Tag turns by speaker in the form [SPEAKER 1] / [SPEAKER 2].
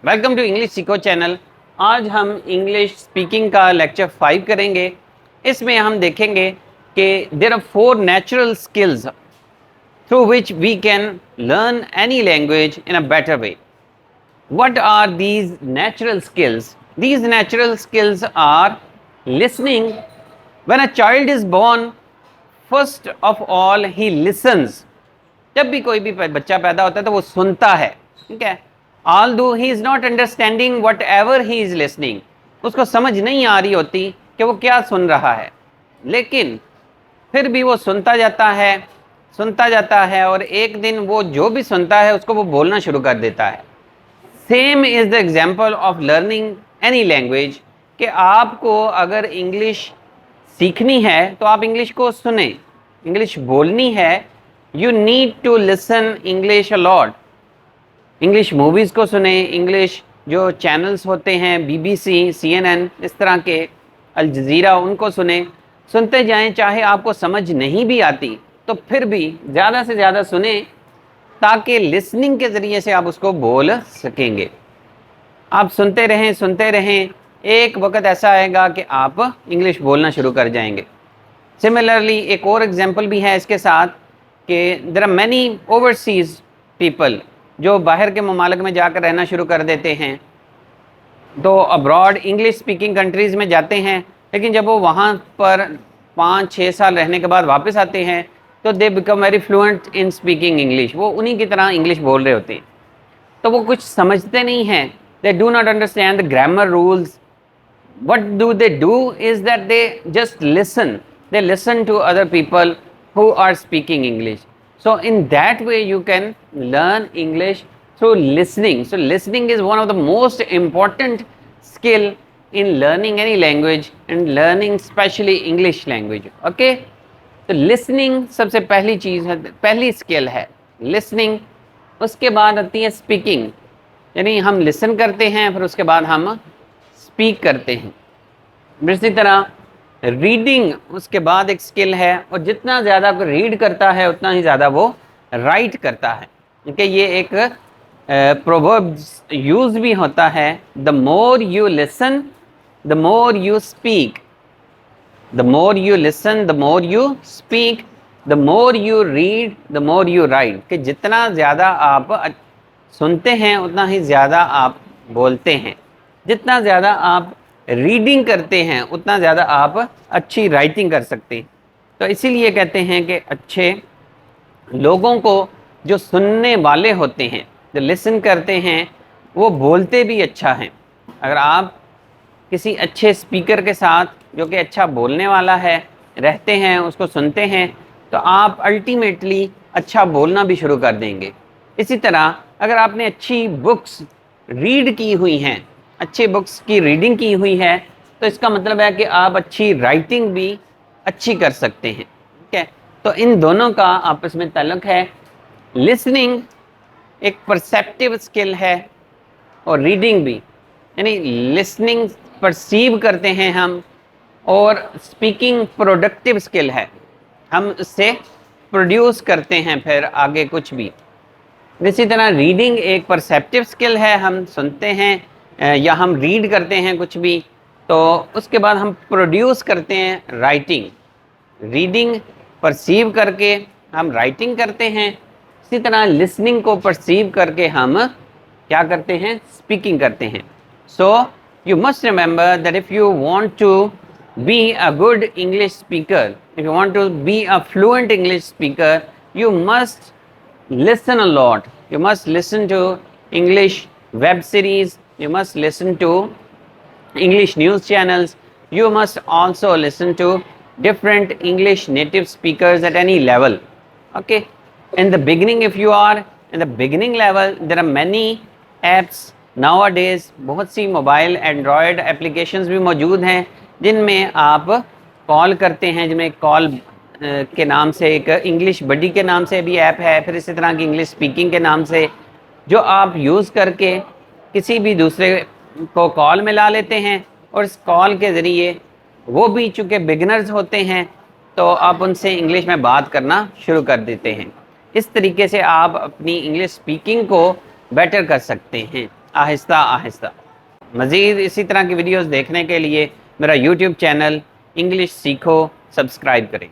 [SPEAKER 1] Welcome to English सीखो channel. आज हम इंग्लिश स्पीकिंग का लेक्चर 5 करेंगे। इसमें हम देखेंगे कि there are 4 natural skills through which we can learn any language in a better way. What are these natural skills? These natural skills are listening. When a child is born, first of all he listens. जब भी कोई भी बच्चा पैदा होता है तो वो सुनता है, ठीक है। Although he is not understanding whatever he is listening, उसको समझ नहीं आ रही होती कि वो क्या सुन रहा है, लेकिन फिर भी वो सुनता जाता है और एक दिन वो जो भी सुनता है उसको वो बोलना शुरू कर देता है। Same is the example of learning any language, कि आपको अगर इंग्लिश सीखनी है तो आप इंग्लिश को सुने, इंग्लिश बोलनी है। You need to listen English a lot. English movies को सुने, इंग्लिश जो चैनल्स होते हैं BBC, CNN, इस तरह के, अल जज़ीरा, उनको सुनते जाएं। चाहे आपको समझ नहीं भी आती तो फिर भी ज़्यादा से ज़्यादा सुने, ताकि लिसनिंग के ज़रिए से आप उसको बोल सकेंगे। आप सुनते रहें, एक वक्त ऐसा आएगा कि आप इंग्लिश बोलना शुरू कर जाएंगे। सिमिलरली एक और एग्जांपल भी है इसके साथ कि there are many overseas people जो बाहर के ममालिक में जाकर रहना शुरू कर देते हैं, तो अब्रॉड इंग्लिश स्पीकिंग कंट्रीज़ में जाते हैं, लेकिन जब वो वहाँ पर 5-6 साल रहने के बाद वापस आते हैं तो they become very fluent in speaking English. वो उन्हीं की तरह इंग्लिश बोल रहे होते हैं, तो वो कुछ समझते नहीं हैं। They do not understand the grammar rules. What do they do is that they just listen, they listen to other people who are speaking English. So in that way you can learn English through listening. So listening is one of the most important skill in learning any language and learning especially English language. Okay? तो listening सबसे पहली चीज़ है, पहली skill है listening। उसके बाद आती है speaking, यानी हम listen करते हैं फिर उसके बाद हम speak करते हैं। इसी तरह रीडिंग उसके बाद एक स्किल है, और जितना ज़्यादा कोई रीड करता है उतना ही ज़्यादा वो राइट करता है। क्योंकि ये एक प्रोवर्ब्स यूज़ भी होता है, the more you listen the more you speak, the more you listen the more you speak, the more you read the more you right. कि जितना ज़्यादा आप सुनते हैं उतना ही ज़्यादा आप बोलते हैं, जितना ज़्यादा आप रीडिंग करते हैं उतना ज़्यादा आप अच्छी राइटिंग कर सकते हैं। तो इसीलिए कहते हैं कि अच्छे लोगों को जो सुनने वाले होते हैं, जो लिसन करते हैं, वो बोलते भी अच्छा हैं। अगर आप किसी अच्छे स्पीकर के साथ जो कि अच्छा बोलने वाला है रहते हैं, उसको सुनते हैं, तो आप अल्टीमेटली अच्छा बोलना भी शुरू कर देंगे। इसी तरह अगर आपने अच्छी बुक्स रीड की हुई हैं, अच्छी बुक्स की रीडिंग की हुई है, तो इसका मतलब है कि आप अच्छी राइटिंग भी अच्छी कर सकते हैं। ठीक है, तो इन दोनों का आपस में ताल्लुक है। लिसनिंग एक परसेप्टिव स्किल है और रीडिंग भी, यानी लिसनिंग परसीव करते हैं हम, और स्पीकिंग प्रोडक्टिव स्किल है, हम उससे प्रोड्यूस करते हैं फिर आगे कुछ भी। इसी तरह रीडिंग एक परसेप्टिव स्किल है, हम सुनते हैं या हम रीड करते हैं कुछ भी, तो उसके बाद हम प्रोड्यूस करते हैं राइटिंग। रीडिंग परसीव करके हम राइटिंग करते हैं, इसी तरह लिसनिंग को परसीव करके हम क्या करते हैं, स्पीकिंग करते हैं। So you must remember that if you want to be a good English speaker, if you want to be a fluent English speaker, you must listen a lot. You must listen to English web series, you must listen to English news channels, you must also listen to different English native speakers at any level. Okay, in the beginning, if you are in the beginning level, there are many apps nowadays, बहुत सी mobile Android applications भी मौजूद हैं जिनमें आप call करते हैं, जिनमें call के नाम से एक इंग्लिश बडी के नाम से भी ऐप है, फिर इसी तरह की इंग्लिश स्पीकिंग के नाम से, जो आप यूज़ करके किसी भी दूसरे को कॉल में ला लेते हैं, और इस कॉल के ज़रिए वो भी चूँकि बिगनर्स होते हैं तो आप उनसे इंग्लिश में बात करना शुरू कर देते हैं। इस तरीके से आप अपनी इंग्लिश स्पीकिंग को बेटर कर सकते हैं। آہستہ آہستہ۔ مزید اسی طرح کی ویڈیوز دیکھنے کے لیے میرا یوٹیوب چینل انگلش سیکھو سبسکرائب کریں۔